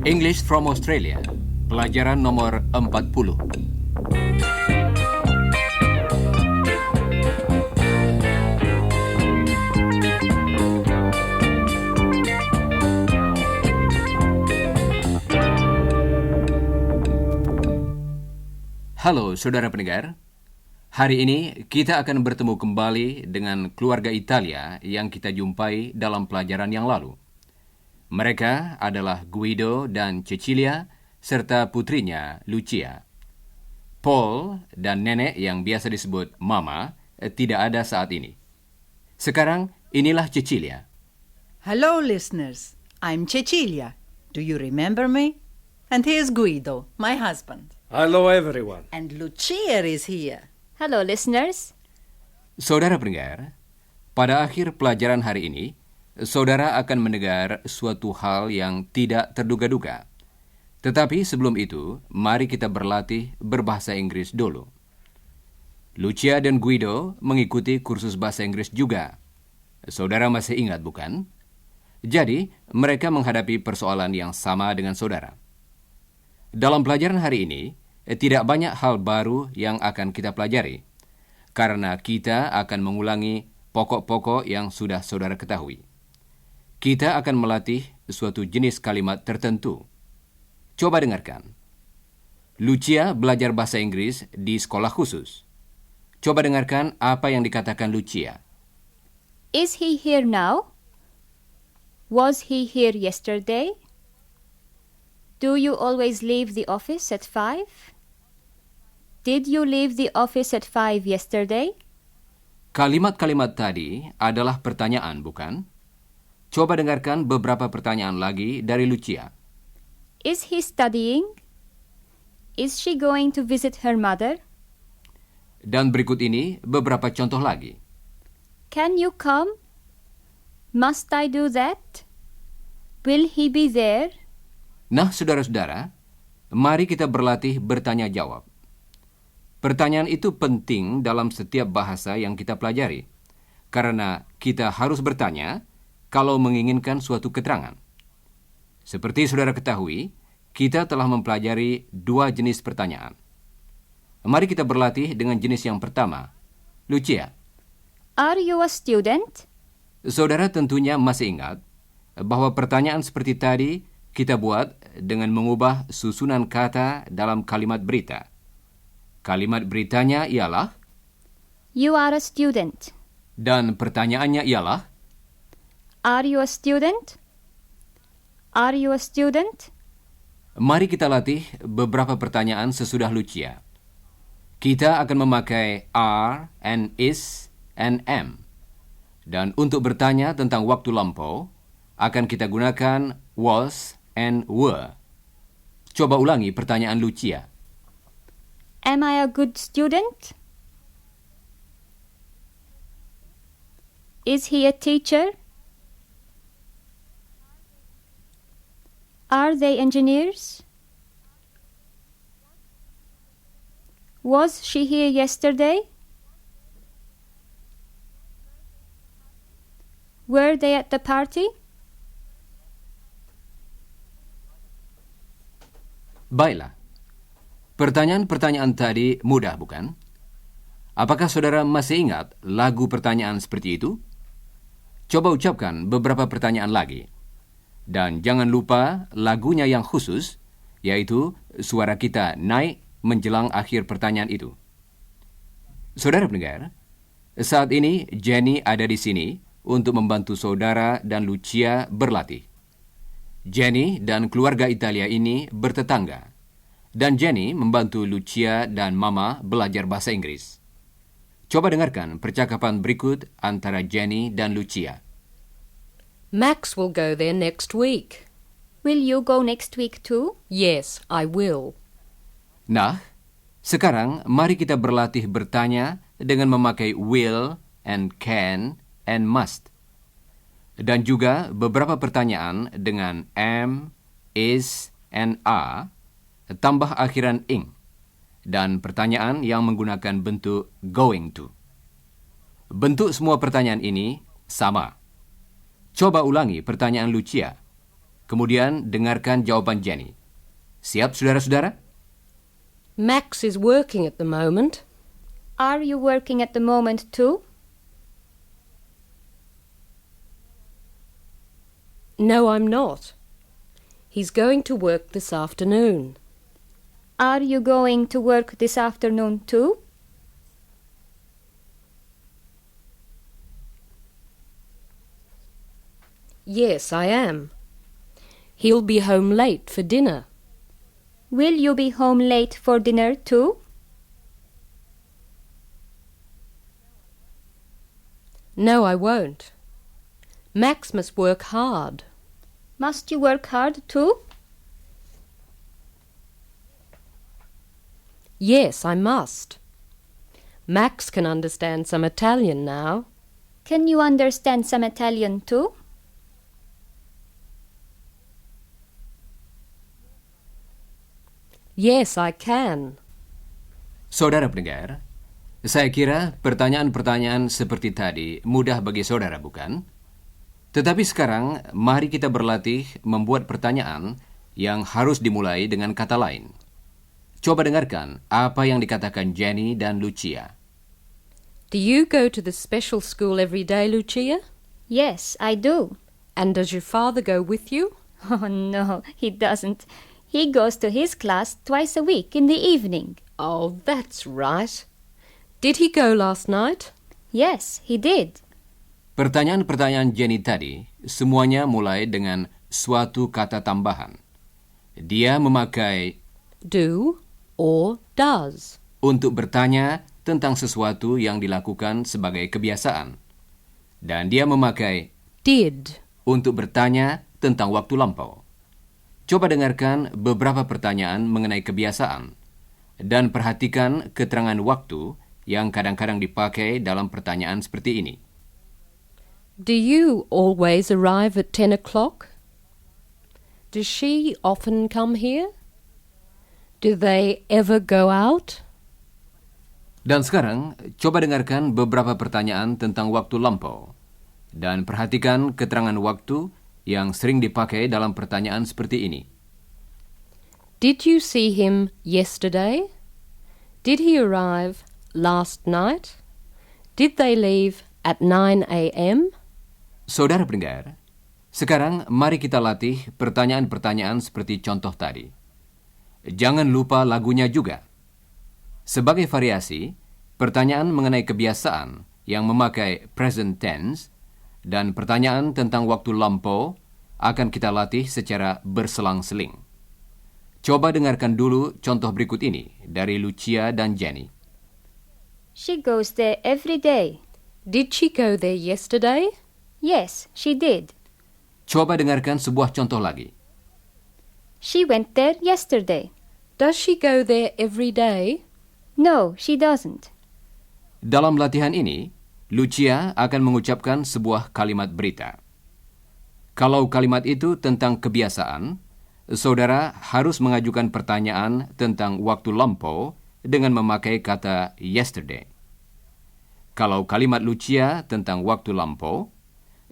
English from Australia, pelajaran nomor 40. Halo saudara pendengar, hari ini kita akan bertemu kembali dengan keluarga Italia yang kita jumpai dalam pelajaran yang lalu. Mereka adalah Guido dan Cecilia, serta putrinya Lucia. Paul dan nenek yang biasa disebut Mama tidak ada saat ini. Sekarang inilah Cecilia. Hello, listeners. I'm Cecilia. Do you remember me? And here's Guido, my husband. Hello, everyone. And Lucia is here. Hello, listeners. Saudara pendengar, pada akhir pelajaran hari ini, saudara akan mendengar suatu hal yang tidak terduga-duga. Tetapi sebelum itu, mari kita berlatih berbahasa Inggris dulu. Lucia dan Guido mengikuti kursus bahasa Inggris juga. Saudara masih ingat, bukan? Jadi, mereka menghadapi persoalan yang sama dengan saudara. Dalam pelajaran hari ini, tidak banyak hal baru yang akan kita pelajari, karena kita akan mengulangi pokok-pokok yang sudah saudara ketahui. Kita akan melatih suatu jenis kalimat tertentu. Coba dengarkan. Lucia belajar bahasa Inggris di sekolah khusus. Coba dengarkan apa yang dikatakan Lucia. Is he here now? Was he here yesterday? Do you always leave the office at 5? Did you leave the office at 5 yesterday? Kalimat-kalimat tadi adalah pertanyaan, bukan? Coba dengarkan beberapa pertanyaan lagi dari Lucia. Is he studying? Is she going to visit her mother? Dan berikut ini beberapa contoh lagi. Can you come? Must I do that? Will he be there? Nah, saudara-saudara, mari kita berlatih bertanya jawab. Pertanyaan itu penting dalam setiap bahasa yang kita pelajari, karena kita harus bertanya kalau menginginkan suatu keterangan. Seperti saudara ketahui, kita telah mempelajari 2 jenis pertanyaan. Mari kita berlatih dengan jenis yang pertama. Lucia. Are you a student? Saudara tentunya masih ingat bahwa pertanyaan seperti tadi kita buat dengan mengubah susunan kata dalam kalimat berita. Kalimat beritanya ialah, You are a student. dan pertanyaannya ialah, Are you a student? Are you a student? mari kita latih beberapa pertanyaan sesudah Lucia. Kita akan memakai are and is and am. Dan untuk bertanya tentang waktu lampau, akan kita gunakan was and were. Coba ulangi pertanyaan Lucia. Am I a good student? Is he a teacher? Are they engineers? Was she here yesterday? Were they at the party? Baiklah. Pertanyaan-pertanyaan tadi mudah, bukan? Apakah saudara masih ingat lagu pertanyaan seperti itu? Coba ucapkan beberapa pertanyaan lagi. Dan jangan lupa lagunya yang khusus, yaitu suara kita naik menjelang akhir pertanyaan itu. Saudara pendengar, saat ini Jenny ada di sini untuk membantu saudara dan Lucia berlatih. Jenny dan keluarga Italia ini bertetangga, dan Jenny membantu Lucia dan Mama belajar bahasa Inggris. Coba dengarkan percakapan berikut antara Jenny dan Lucia. Max will go there next week. Will you go next week too? Yes, I will. Nah, sekarang mari kita berlatih bertanya dengan memakai will and can and must. Dan juga beberapa pertanyaan dengan am, is, and are, tambah akhiran ing. dan pertanyaan yang menggunakan bentuk going to. Bentuk semua pertanyaan ini sama. Coba ulangi pertanyaan Lucia. Kemudian dengarkan jawaban Jenny. Siap, saudara-saudara? Max is working at the moment. Are you working at the moment too? No, I'm not. He's going to work this afternoon. Are you going to work this afternoon too? Yes, I am. He'll be home late for dinner. Will you be home late for dinner too? No, I won't. Max must work hard. Must you work hard too? Yes, I must. Max can understand some Italian now. Can you understand some Italian too? Yes, I can. Saudara pendengar, saya kira pertanyaan-pertanyaan seperti tadi mudah bagi saudara, bukan? Tetapi sekarang, mari kita berlatih membuat pertanyaan yang harus dimulai dengan kata lain. Coba dengarkan apa yang dikatakan Jenny dan Lucia. Do you go to the special school every day, Lucia? Yes, I do. And does your father go with you? Oh no, he doesn't. He goes to his class twice a week in the evening. Oh, that's right. Did he go last night? Yes, he did. Pertanyaan-pertanyaan Jenny tadi semuanya mulai dengan suatu kata tambahan. Dia memakai Do or does. untuk bertanya tentang sesuatu yang dilakukan sebagai kebiasaan. Dan dia memakai Did. untuk bertanya tentang waktu lampau. Coba dengarkan beberapa pertanyaan mengenai kebiasaan dan perhatikan keterangan waktu yang kadang-kadang dipakai dalam pertanyaan seperti ini. Do you always arrive at 10 o'clock? Does she often come here? Do they ever go out? Dan sekarang, coba dengarkan beberapa pertanyaan tentang waktu lampau dan perhatikan keterangan waktu yang sering dipakai dalam pertanyaan seperti ini. Did you see him yesterday? Did he arrive last night? Did they leave at 9 a.m.? Saudara pendengar, sekarang mari kita latih pertanyaan-pertanyaan seperti contoh tadi. Jangan lupa lagunya juga. Sebagai variasi, pertanyaan mengenai kebiasaan yang memakai present tense dan pertanyaan tentang waktu lampau akan kita latih secara berselang-seling. Coba dengarkan dulu contoh berikut ini dari Lucia dan Jenny. She goes there every day. Did she go there yesterday? Yes, she did. Coba dengarkan sebuah contoh lagi. She went there yesterday. Does she go there every day? No, she doesn't. Dalam latihan ini, Lucia akan mengucapkan sebuah kalimat berita. Kalau kalimat itu tentang kebiasaan, saudara harus mengajukan pertanyaan tentang waktu lampau dengan memakai kata yesterday. Kalau kalimat Lucia tentang waktu lampau,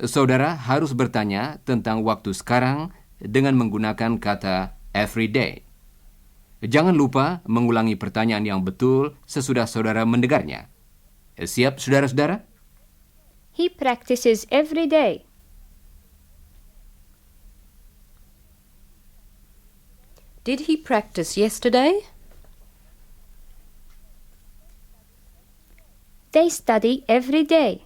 saudara harus bertanya tentang waktu sekarang dengan menggunakan kata every day. Jangan lupa mengulangi pertanyaan yang betul sesudah saudara mendengarnya. Siap, saudara-saudara? He practices every day. Did he practice yesterday? They study every day.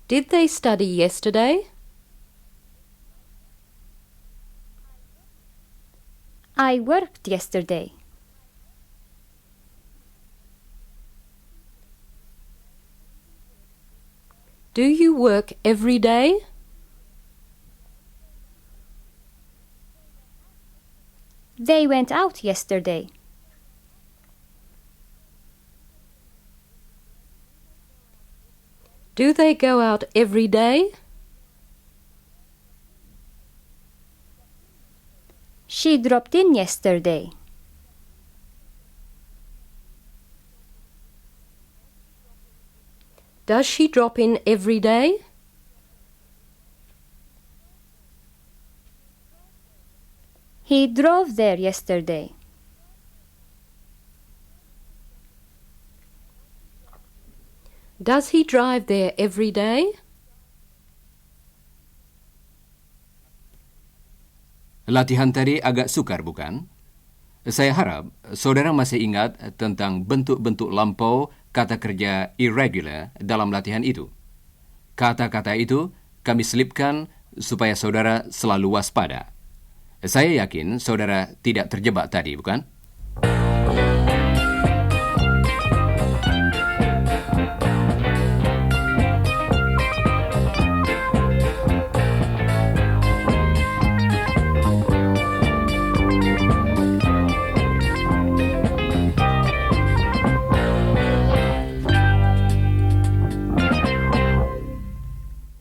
Did they study yesterday? I worked yesterday. Do you work every day? They went out yesterday. Do they go out every day? She dropped in yesterday. Does she drop in every day? He drove there yesterday. Does he drive there every day? Latihan tadi agak sukar, bukan? Saya harap saudara masih ingat tentang bentuk-bentuk lampau kata kerja irregular dalam latihan itu. Kata-kata itu kami selipkan supaya saudara selalu waspada. Saya yakin saudara tidak terjebak tadi, bukan?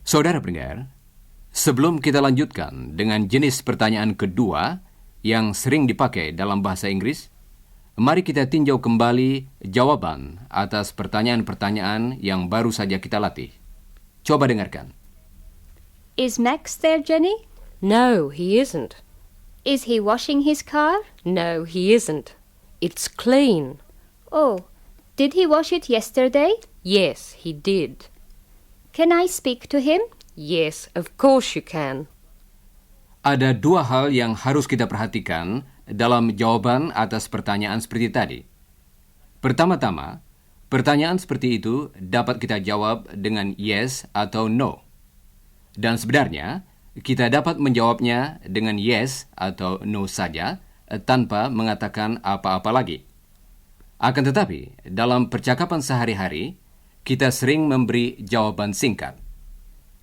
Saudara pendengar, sebelum kita lanjutkan dengan jenis pertanyaan kedua yang sering dipakai dalam bahasa Inggris, mari kita tinjau kembali jawaban atas pertanyaan-pertanyaan yang baru saja kita latih. Coba dengarkan. Is Max there, Jenny? No, he isn't. Is he washing his car? No, he isn't. It's clean. Oh, did he wash it yesterday? Yes, he did. Can I speak to him? Yes, of course you can. Ada dua hal yang harus kita perhatikan dalam jawaban atas pertanyaan seperti tadi. Pertama-tama, pertanyaan seperti itu dapat kita jawab dengan yes atau no. Dan sebenarnya, kita dapat menjawabnya dengan yes atau no saja tanpa mengatakan apa-apa lagi. Akan tetapi, dalam percakapan sehari-hari, kita sering memberi jawaban singkat.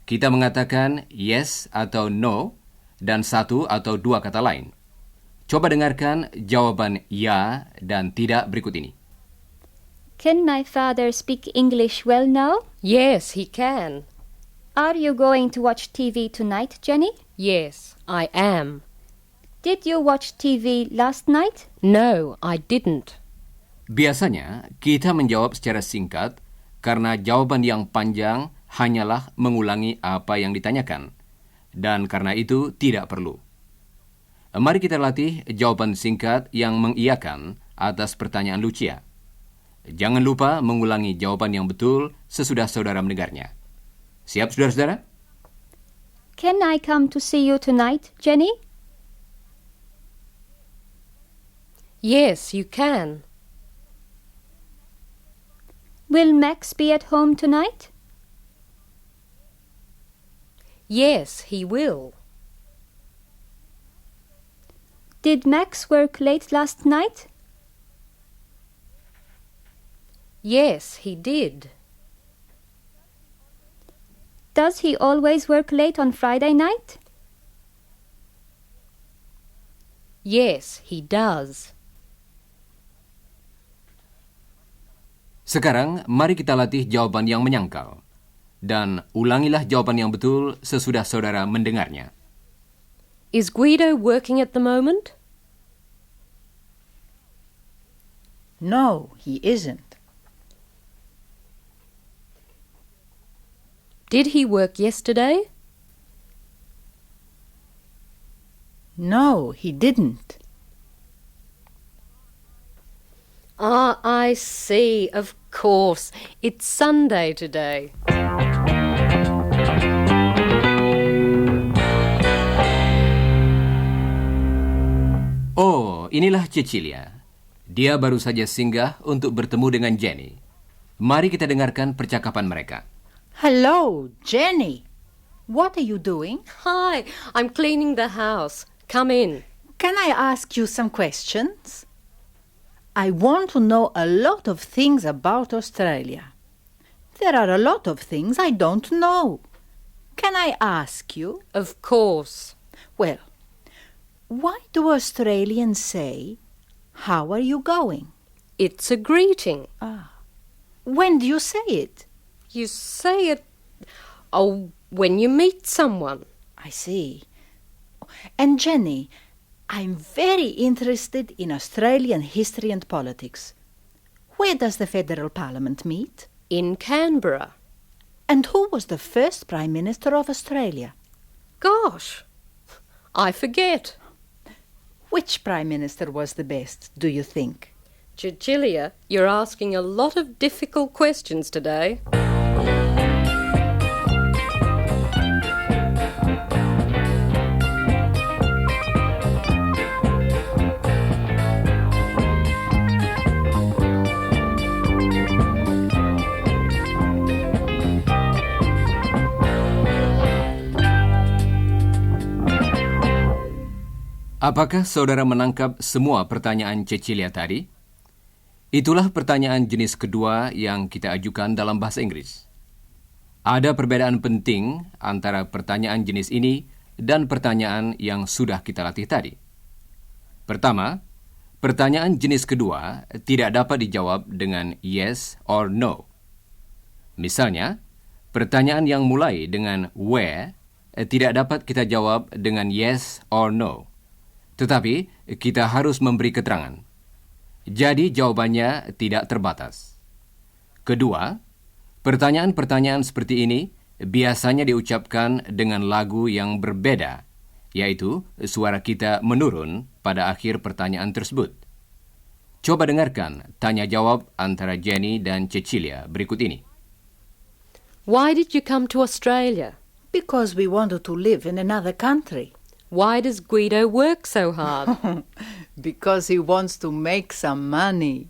Kita mengatakan yes atau no dan satu atau dua kata lain. Coba dengarkan jawaban ya dan tidak berikut ini. Can my father speak English well now? Yes, he can. Are you going to watch TV tonight, Jenny? Yes, I am. Did you watch TV last night? No, I didn't. Biasanya, kita menjawab secara singkat karena jawaban yang panjang hanyalah mengulangi apa yang ditanyakan. Dan karena itu tidak perlu. Mari kita latih jawaban singkat yang mengiyakan atas pertanyaan Lucia. Jangan lupa mengulangi jawaban yang betul sesudah saudara mendengarnya. Siap, saudara-saudara? Can I come to see you tonight, Jenny? Yes, you can. Will Max be at home tonight? Yes, he will. Did Max work late last night? Yes, he did. Does he always work late on Friday night? Yes, he does. Sekarang, mari kita latih jawaban yang menyangkal. Dan ulangilah jawaban yang betul sesudah saudara mendengarnya. Is Guido working at the moment? No, he isn't. Did he work yesterday? No, he didn't. Ah, I see. Of course. It's Sunday today. Oh, inilah Cecilia. Dia baru saja singgah untuk bertemu dengan Jenny. Mari kita dengarkan percakapan mereka. Hello, Jenny. What are you doing? Hi, I'm cleaning the house. Come in. Can I ask you some questions? I want to know a lot of things about Australia. There are a lot of things I don't know. Can I ask you? Of course. Well, why do Australians say, "How are you going?" It's a greeting. When do you say it? You say it, when you meet someone. I see. And Jenny, I'm very interested in Australian history and politics. Where does the Federal Parliament meet? In Canberra. And who was the first Prime Minister of Australia? Gosh, I forget. Which Prime Minister was the best, do you think? Cecilia, you're asking a lot of difficult questions today. Apakah saudara menangkap semua pertanyaan Cecilia tadi? Itulah pertanyaan jenis kedua yang kita ajukan dalam bahasa Inggris. Ada perbedaan penting antara pertanyaan jenis ini dan pertanyaan yang sudah kita latih tadi. Pertama, pertanyaan jenis kedua tidak dapat dijawab dengan yes or no. Misalnya, pertanyaan yang mulai dengan where tidak dapat kita jawab dengan yes or no. Tetapi kita harus memberi keterangan. Jadi jawabannya tidak terbatas. Kedua, pertanyaan-pertanyaan seperti ini biasanya diucapkan dengan lagu yang berbeda, yaitu suara kita menurun pada akhir pertanyaan tersebut. Coba dengarkan tanya jawab antara Jenny dan Cecilia berikut ini. Why did you come to Australia? Because we wanted to live in another country. Why does Guido work so hard? Because he wants to make some money.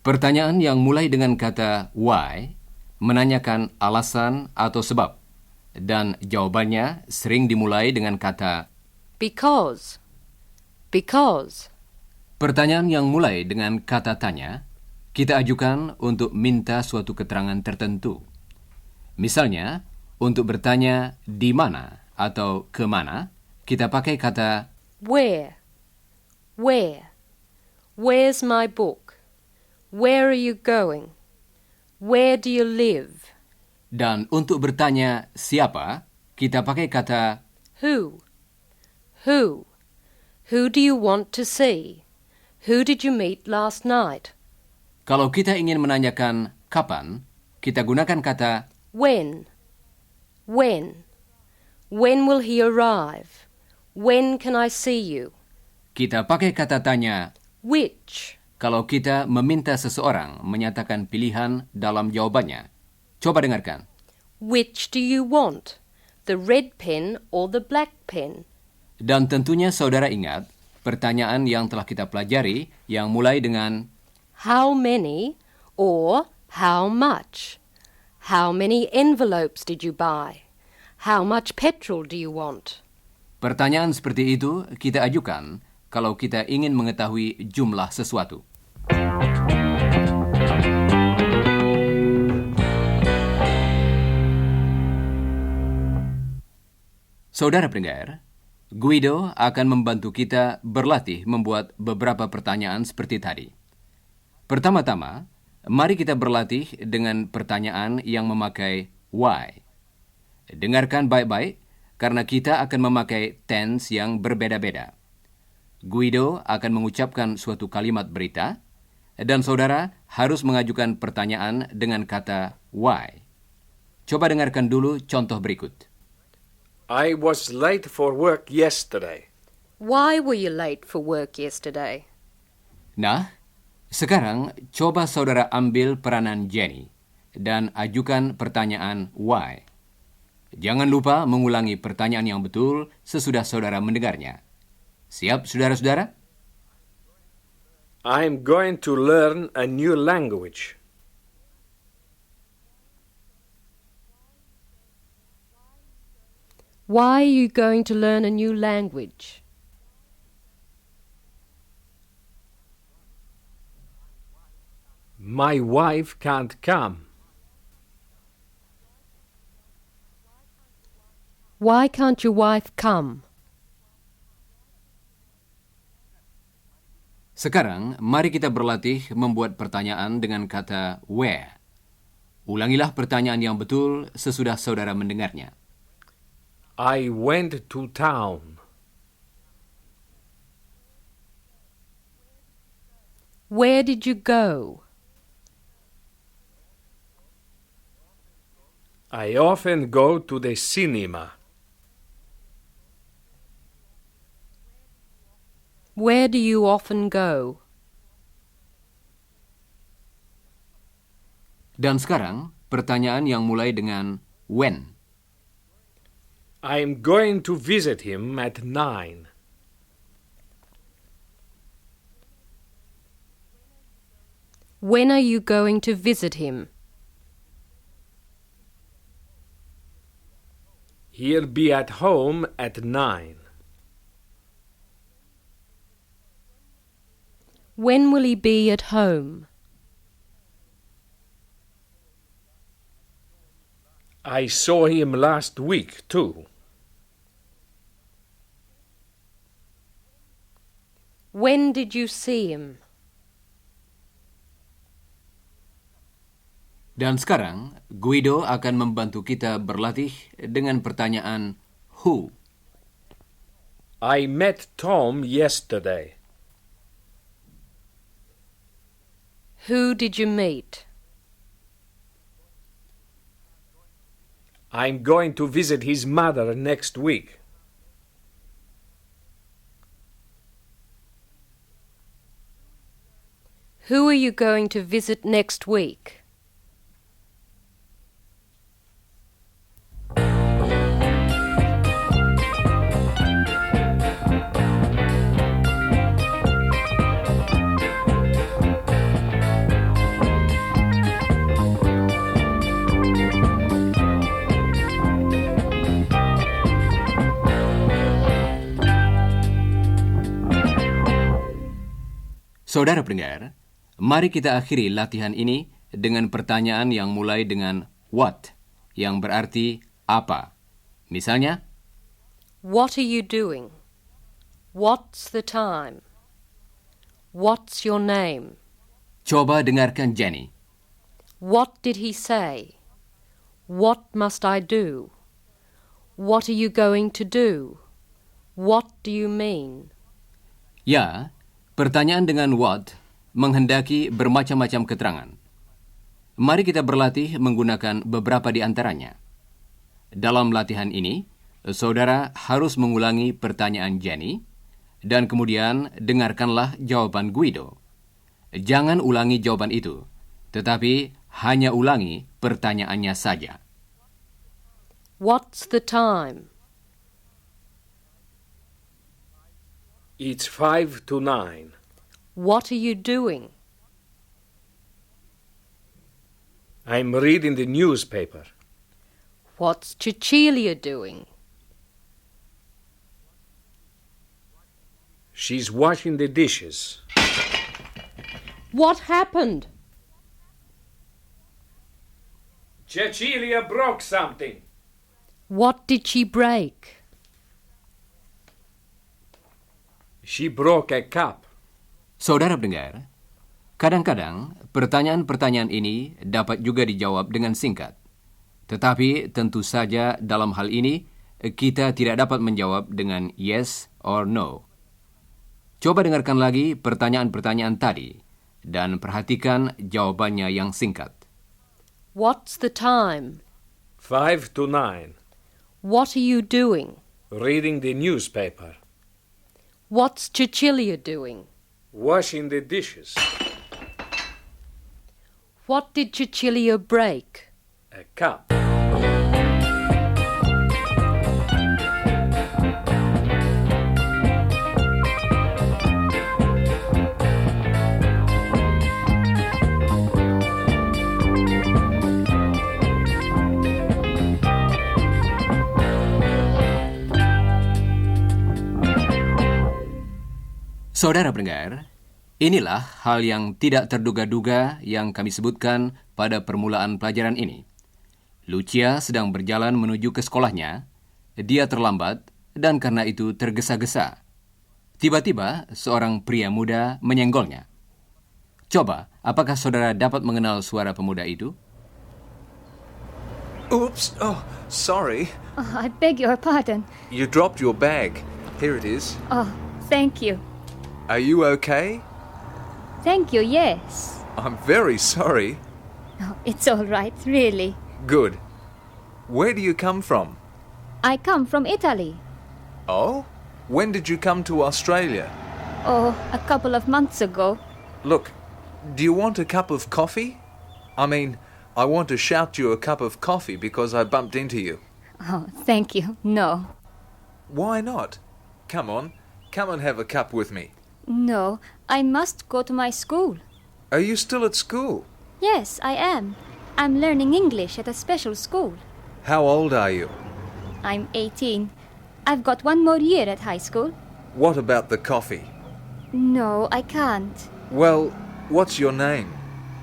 Pertanyaan yang mulai dengan kata why menanyakan alasan atau sebab, dan jawabannya sering dimulai dengan kata Because. Because. Pertanyaan yang mulai dengan kata tanya, kita ajukan untuk minta suatu keterangan tertentu. Misalnya, untuk bertanya di mana atau ke mana, kita pakai kata Where? Where? Where's my book? Where are you going? Where do you live? Dan untuk bertanya siapa, kita pakai kata Who? Who? Who do you want to see? Who did you meet last night? Kalau kita ingin menanyakan kapan, kita gunakan kata When? When? When will he arrive? When can I see you? Kita pakai kata tanya Which? kalau kita meminta seseorang menyatakan pilihan dalam jawabannya. Coba dengarkan. Which do you want? The red pen or the black pen? Dan tentunya saudara ingat pertanyaan yang telah kita pelajari yang mulai dengan How many or how much? How many envelopes did you buy? How much petrol do you want? pertanyaan seperti itu kita ajukan kalau kita ingin mengetahui jumlah sesuatu. Saudara pendengar, Guido akan membantu kita berlatih membuat beberapa pertanyaan seperti tadi. Pertama-tama, mari kita berlatih dengan pertanyaan yang memakai why. Dengarkan baik-baik, karena kita akan memakai tense yang berbeda-beda. Guido akan mengucapkan suatu kalimat berita, dan saudara harus mengajukan pertanyaan dengan kata why. Coba dengarkan dulu contoh berikut. I was late for work yesterday. Why were you late for work yesterday? Nah, sekarang coba saudara ambil peranan Jenny dan ajukan pertanyaan why. Jangan lupa mengulangi pertanyaan yang betul sesudah saudara mendengarnya. Siap, saudara-saudara? I'm going to learn a new language. Why are you going to learn a new language? My wife can't come. Why can't your wife come? Sekarang, mari kita berlatih membuat pertanyaan dengan kata where. Ulangilah pertanyaan yang betul sesudah saudara mendengarnya. I went to town. Where did you go? I often go to the cinema. Where do you often go? Dan sekarang, pertanyaan yang mulai dengan when. I'm going to visit him at 9. When are you going to visit him? He'll be at home at 9. When will he be at home? I saw him last week, too. When did you see him? Dan sekarang, Guido akan membantu kita berlatih dengan pertanyaan who. I met Tom yesterday. Who did you meet? I'm going to visit his mother next week. Who are you going to visit next week? Saudara pendengar, mari kita akhiri latihan ini dengan pertanyaan yang mulai dengan what, yang berarti apa. Misalnya, What are you doing? What's the time? What's your name? coba dengarkan Jenny. What did he say? What must I do? What are you going to do? What do you mean? Ya, pertanyaan dengan what menghendaki bermacam-macam keterangan. Mari kita berlatih menggunakan beberapa di antaranya. Dalam latihan ini, saudara harus mengulangi pertanyaan Jenny dan kemudian dengarkanlah jawaban Guido. Jangan ulangi jawaban itu, tetapi hanya ulangi pertanyaannya saja. What's the time? It's 5 to 9. What are you doing? I'm reading the newspaper. What's Cecilia doing? She's washing the dishes. What happened? Cecilia broke something. What did she break? She broke a cup. Saudara pendengar, kadang-kadang pertanyaan-pertanyaan ini dapat juga dijawab dengan singkat. Tetapi tentu saja dalam hal ini kita tidak dapat menjawab dengan yes or no. Coba dengarkan lagi pertanyaan-pertanyaan tadi dan perhatikan jawabannya yang singkat. What's the time? 5 to 9. What are you doing? Reading the newspaper. What's Cecilia doing? Washing the dishes. What did Cecilia break? A cup. Saudara pendengar, inilah hal yang tidak terduga-duga yang kami sebutkan pada permulaan pelajaran ini. Lucia sedang berjalan menuju ke sekolahnya. Dia terlambat dan karena itu tergesa-gesa. Tiba-tiba seorang pria muda menyenggolnya. Coba, apakah saudara dapat mengenal suara pemuda itu? Oops. Oh, sorry. Oh, I beg your pardon. You dropped your bag. Here it is. Oh, thank you. Are you okay? Thank you, yes. I'm very sorry. Oh, it's all right, really. Good. Where do you come from? I come from Italy. Oh? When did you come to Australia? Oh, a couple of months ago. Look, do you want a cup of coffee? I want to shout you a cup of coffee because I bumped into you. Oh, thank you. No. Why not? Come on, come and have a cup with me. No, I must go to my school. Are you still at school? Yes, I am. I'm learning English at a special school. How old are you? I'm 18. I've got one more year at high school. What about the coffee? No, I can't. Well, what's your name?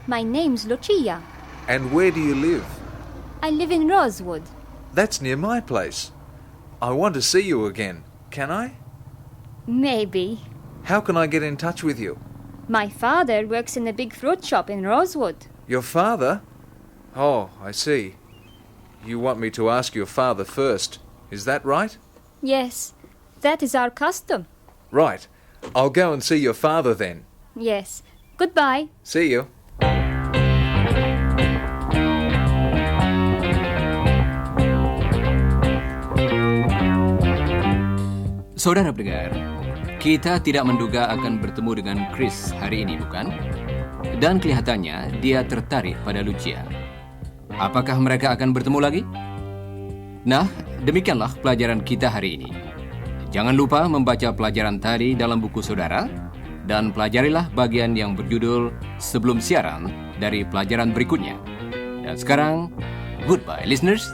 My name's Lucia. And where do you live? I live in Rosewood. That's near my place. I want to see you again. Can I? Maybe. How can I get in touch with you? My father works in a big fruit shop in Rosewood. Your father? Oh, I see. You want me to ask your father first. Is that right? Yes, that is our custom. Right. I'll go and see your father then. Yes. Goodbye. See you. Saudara pendengar, kita tidak menduga akan bertemu dengan Chris hari ini, bukan? Dan kelihatannya dia tertarik pada Lucia. Apakah mereka akan bertemu lagi? Nah, demikianlah pelajaran kita hari ini. Jangan lupa membaca pelajaran tadi dalam buku saudara dan pelajarilah bagian yang berjudul Sebelum Siaran dari pelajaran berikutnya. Dan sekarang, goodbye listeners.